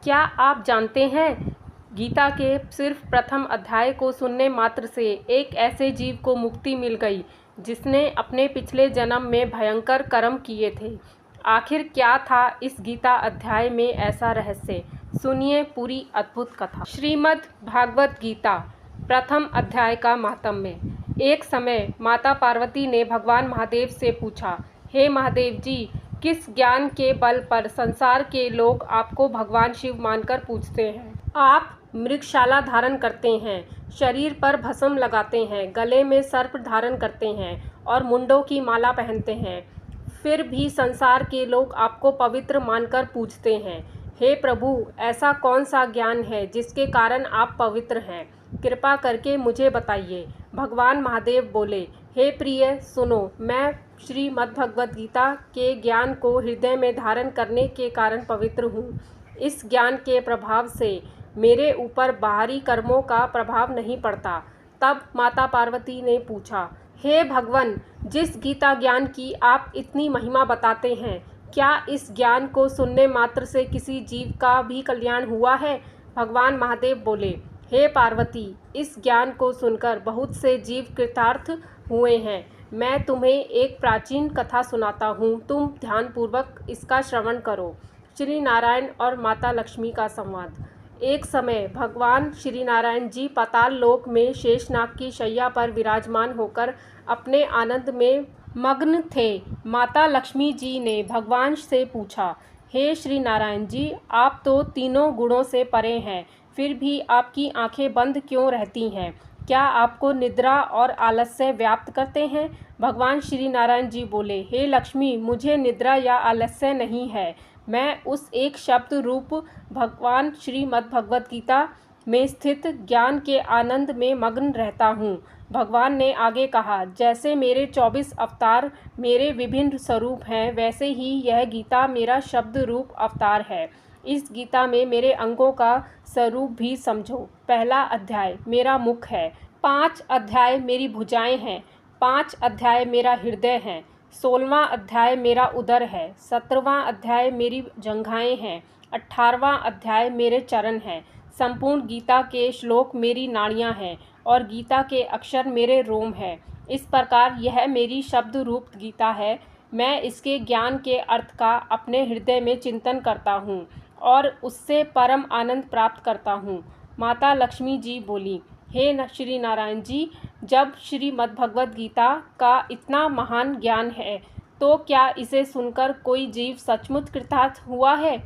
क्या आप जानते हैं, गीता के सिर्फ प्रथम अध्याय को सुनने मात्र से एक ऐसे जीव को मुक्ति मिल गई जिसने अपने पिछले जन्म में भयंकर कर्म किए थे। आखिर क्या था इस गीता अध्याय में ऐसा रहस्य? सुनिए पूरी अद्भुत कथा। श्रीमद् भागवत गीता प्रथम अध्याय का माहात्म्य। एक समय माता पार्वती ने भगवान महादेव से पूछा, हे महादेव जी, किस ज्ञान के बल पर संसार के लोग आपको भगवान शिव मानकर पूजते हैं? आप मृगशाला धारण करते हैं, शरीर पर भस्म लगाते हैं, गले में सर्प धारण करते हैं और मुंडों की माला पहनते हैं, फिर भी संसार के लोग आपको पवित्र मानकर पूजते हैं। हे प्रभु, ऐसा कौन सा ज्ञान है जिसके कारण आप पवित्र हैं? कृपा करके मुझे बताइए। भगवान महादेव बोले, हे प्रिय, सुनो, मैं श्रीमद्भगवद गीता के ज्ञान को हृदय में धारण करने के कारण पवित्र हूँ। इस ज्ञान के प्रभाव से मेरे ऊपर बाहरी कर्मों का प्रभाव नहीं पड़ता। तब माता पार्वती ने पूछा, हे भगवान, जिस गीता ज्ञान की आप इतनी महिमा बताते हैं, क्या इस ज्ञान को सुनने मात्र से किसी जीव का भी कल्याण हुआ है? भगवान महादेव बोले, हे पार्वती, इस ज्ञान को सुनकर बहुत से जीव कृतार्थ हुए हैं। मैं तुम्हें एक प्राचीन कथा सुनाता हूँ, तुम ध्यानपूर्वक इसका श्रवण करो। श्री नारायण और माता लक्ष्मी का संवाद। एक समय भगवान श्री नारायण जी पाताल लोक में शेषनाग की शैया पर विराजमान होकर अपने आनंद में मग्न थे। माता लक्ष्मी जी ने भगवान से पूछा, हे श्री नारायण जी, आप तो तीनों गुणों से परे हैं, फिर भी आपकी आंखें बंद क्यों रहती हैं? क्या आपको निद्रा और आलस्य व्याप्त करते हैं? भगवान श्री नारायण जी बोले, हे लक्ष्मी, मुझे निद्रा या आलस्य नहीं है। मैं उस एक शब्द रूप भगवान श्रीमद्भगवद गीता में स्थित ज्ञान के आनंद में मग्न रहता हूँ। भगवान ने आगे कहा, जैसे मेरे 24 अवतार मेरे विभिन्न स्वरूप हैं, वैसे ही यह गीता मेरा शब्द रूप अवतार है। इस गीता में मेरे अंगों का स्वरूप भी समझो। पहला अध्याय मेरा मुख है, 5 अध्याय मेरी भुजाएं हैं, 5 अध्याय मेरा हृदय है, 16वां अध्याय मेरा उदर है, 17वां अध्याय मेरी जंघाएं हैं, 18वां अध्याय मेरे चरण हैं। संपूर्ण गीता के श्लोक मेरी नाड़ियां हैं और गीता के अक्षर मेरे रोम हैं। इस प्रकार यह मेरी शब्द रूप गीता है। मैं इसके ज्ञान के अर्थ का अपने हृदय में चिंतन करता हूँ और उससे परम आनंद प्राप्त करता हूँ। माता लक्ष्मी जी बोली, हे श्री नारायण जी, जब श्रीमद्भगवद गीता का इतना महान ज्ञान है, तो क्या इसे सुनकर कोई जीव सचमुच कृतार्थ हुआ है?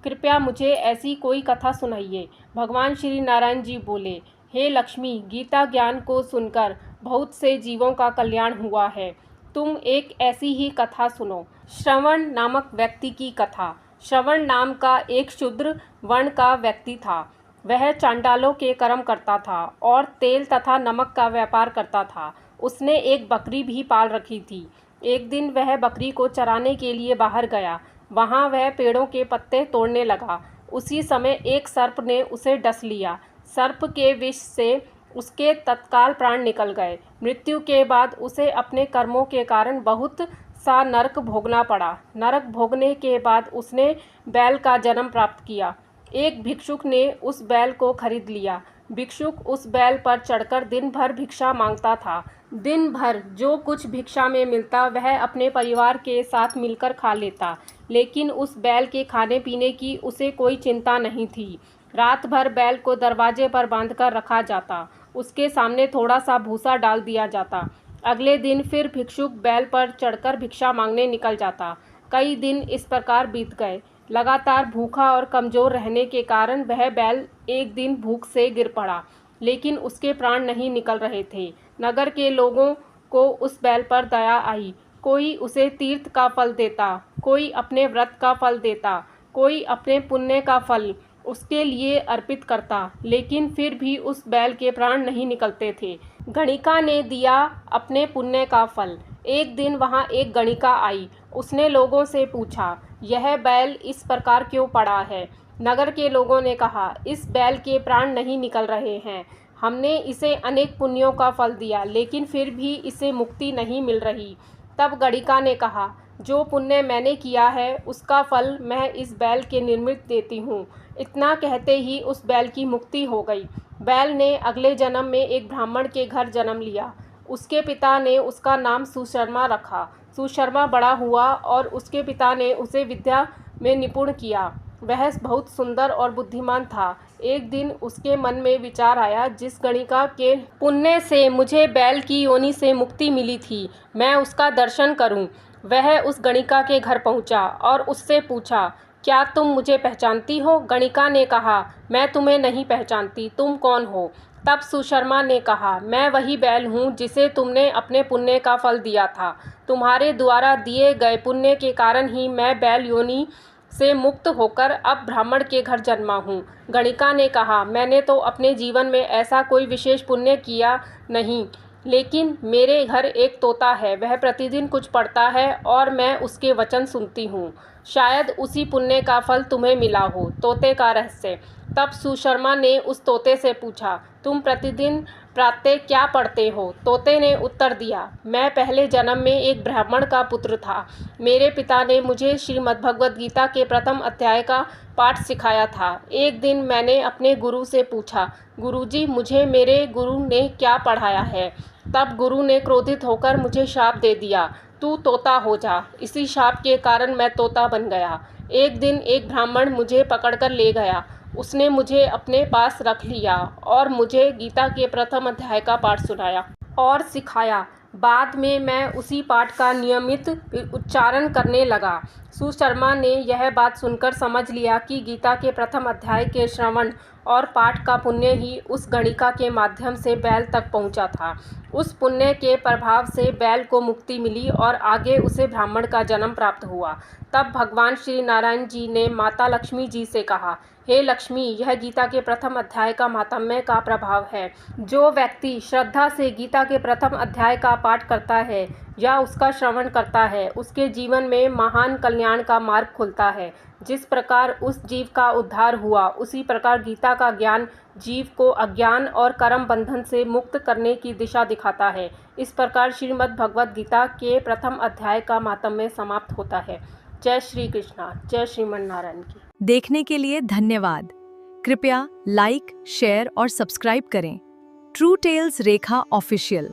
कृपया मुझे ऐसी कोई कथा सुनाइए। भगवान श्री नारायण जी बोले, हे लक्ष्मी, गीता ज्ञान को सुनकर बहुत से जीवों का कल्याण हुआ है। तुम एक ऐसी ही कथा सुनो। श्रवण नामक व्यक्ति की कथा। श्रवण नाम का एक शूद्र वर्ण का व्यक्ति था। वह चांडालों के कर्म करता था और तेल तथा नमक का व्यापार करता था। उसने एक बकरी भी पाल रखी थी। एक दिन वह बकरी को चराने के लिए बाहर गया। वहाँ वह पेड़ों के पत्ते तोड़ने लगा। उसी समय एक सर्प ने उसे डस लिया। सर्प के विष से उसके तत्काल प्राण निकल गए। मृत्यु के बाद उसे अपने कर्मों के कारण बहुत सा नरक भोगना पड़ा। नरक भोगने के बाद उसने बैल का जन्म प्राप्त किया। एक भिक्षुक ने उस बैल को खरीद लिया। भिक्षुक उस बैल पर चढ़कर दिन भर भिक्षा मांगता था। दिन भर जो कुछ भिक्षा में मिलता वह अपने परिवार के साथ मिलकर खा लेता, लेकिन उस बैल के खाने पीने की उसे कोई चिंता नहीं थी। रात भर बैल को दरवाजे पर बांधकर रखा जाता। उसके सामने थोड़ा सा भूसा डाल दिया जाता। अगले दिन फिर भिक्षुक बैल पर चढ़कर भिक्षा मांगने निकल जाता। कई दिन इस प्रकार बीत गए। लगातार भूखा और कमज़ोर रहने के कारण वह बैल एक दिन भूख से गिर पड़ा, लेकिन उसके प्राण नहीं निकल रहे थे। नगर के लोगों को उस बैल पर दया आई। कोई उसे तीर्थ का फल देता, कोई अपने व्रत का फल देता, कोई अपने पुण्य का फल उसके लिए अर्पित करता, लेकिन फिर भी उस बैल के प्राण नहीं निकलते थे। गणिका ने दिया अपने पुण्य का फल। एक दिन वहाँ एक गणिका आई। उसने लोगों से पूछा, यह बैल इस प्रकार क्यों पड़ा है? नगर के लोगों ने कहा, इस बैल के प्राण नहीं निकल रहे हैं। हमने इसे अनेक पुण्यों का फल दिया, लेकिन फिर भी इसे मुक्ति नहीं मिल रही। तब गणिका ने कहा, जो पुण्य मैंने किया है उसका फल मैं इस बैल के निमित्त देती हूँ। इतना कहते ही उस बैल की मुक्ति हो गई। बैल ने अगले जन्म में एक ब्राह्मण के घर जन्म लिया। उसके पिता ने उसका नाम सुशर्मा रखा। सुशर्मा बड़ा हुआ और उसके पिता ने उसे विद्या में निपुण किया। वह बहुत सुंदर और बुद्धिमान था। एक दिन उसके मन में विचार आया, जिस गणिका के पुण्य से मुझे बैल की योनि से मुक्ति मिली थी, मैं उसका दर्शन करूं। वह उस गणिका के घर पहुंचा और उससे पूछा, क्या तुम मुझे पहचानती हो? गणिका ने कहा, मैं तुम्हें नहीं पहचानती, तुम कौन हो? तब सुशर्मा ने कहा, मैं वही बैल हूँ जिसे तुमने अपने पुण्य का फल दिया था। तुम्हारे द्वारा दिए गए पुण्य के कारण ही मैं बैल योनि से मुक्त होकर अब ब्राह्मण के घर जन्मा हूँ। गणिका ने कहा, मैंने तो अपने जीवन में ऐसा कोई विशेष पुण्य किया नहीं, लेकिन मेरे घर एक तोता है। वह प्रतिदिन कुछ पढ़ता है और मैं उसके वचन सुनती हूँ। शायद उसी पुण्य का फल तुम्हें मिला हो। तोते का रहस्य। तब सुशर्मा ने उस तोते से पूछा, तुम प्रतिदिन प्रातः क्या पढ़ते हो? तोते ने उत्तर दिया, मैं पहले जन्म में एक ब्राह्मण का पुत्र था। मेरे पिता ने मुझे श्रीमद्भगवद गीता के प्रथम अध्याय का पाठ सिखाया था। एक दिन मैंने अपने गुरु से पूछा, गुरुजी, मुझे मेरे गुरु ने क्या पढ़ाया है? तब गुरु ने क्रोधित होकर मुझे शाप दे दिया, तू तोता हो जा। इसी शाप के कारण मैं तोता बन गया। एक दिन एक ब्राह्मण मुझे पकड़कर ले गया। उसने मुझे अपने पास रख लिया और मुझे गीता के प्रथम अध्याय का पाठ सुनाया और सिखाया। बाद में मैं उसी पाठ का नियमित उच्चारण करने लगा। सुशर्मा ने यह बात सुनकर समझ लिया कि गीता के प्रथम अध्याय के श्रवण और पाठ का पुण्य ही उस गणिका के माध्यम से बैल तक पहुंचा था। उस पुण्य के प्रभाव से बैल को मुक्ति मिली और आगे उसे ब्राह्मण का जन्म प्राप्त हुआ। तब भगवान श्री नारायण जी ने माता लक्ष्मी जी से कहा, हे लक्ष्मी, यह गीता के प्रथम अध्याय का माहात्म्य का प्रभाव है। जो व्यक्ति श्रद्धा से गीता के प्रथम अध्याय का पाठ करता है या उसका श्रवण करता है, उसके जीवन में महान कल्याण का मार्ग खुलता है। जिस प्रकार उस जीव का उद्धार हुआ, उसी प्रकार गीता का ज्ञान जीव को अज्ञान और कर्म बंधन से मुक्त करने की दिशा दिखाता है। इस प्रकार श्रीमद् भगवद गीता के प्रथम अध्याय का माहात्म्य समाप्त होता है। जय श्री कृष्णा, जय श्रीमन नारायण की। देखने के लिए धन्यवाद। कृपया लाइक, शेयर और सब्सक्राइब करें। ट्रू टेल्स रेखा ऑफिशियल।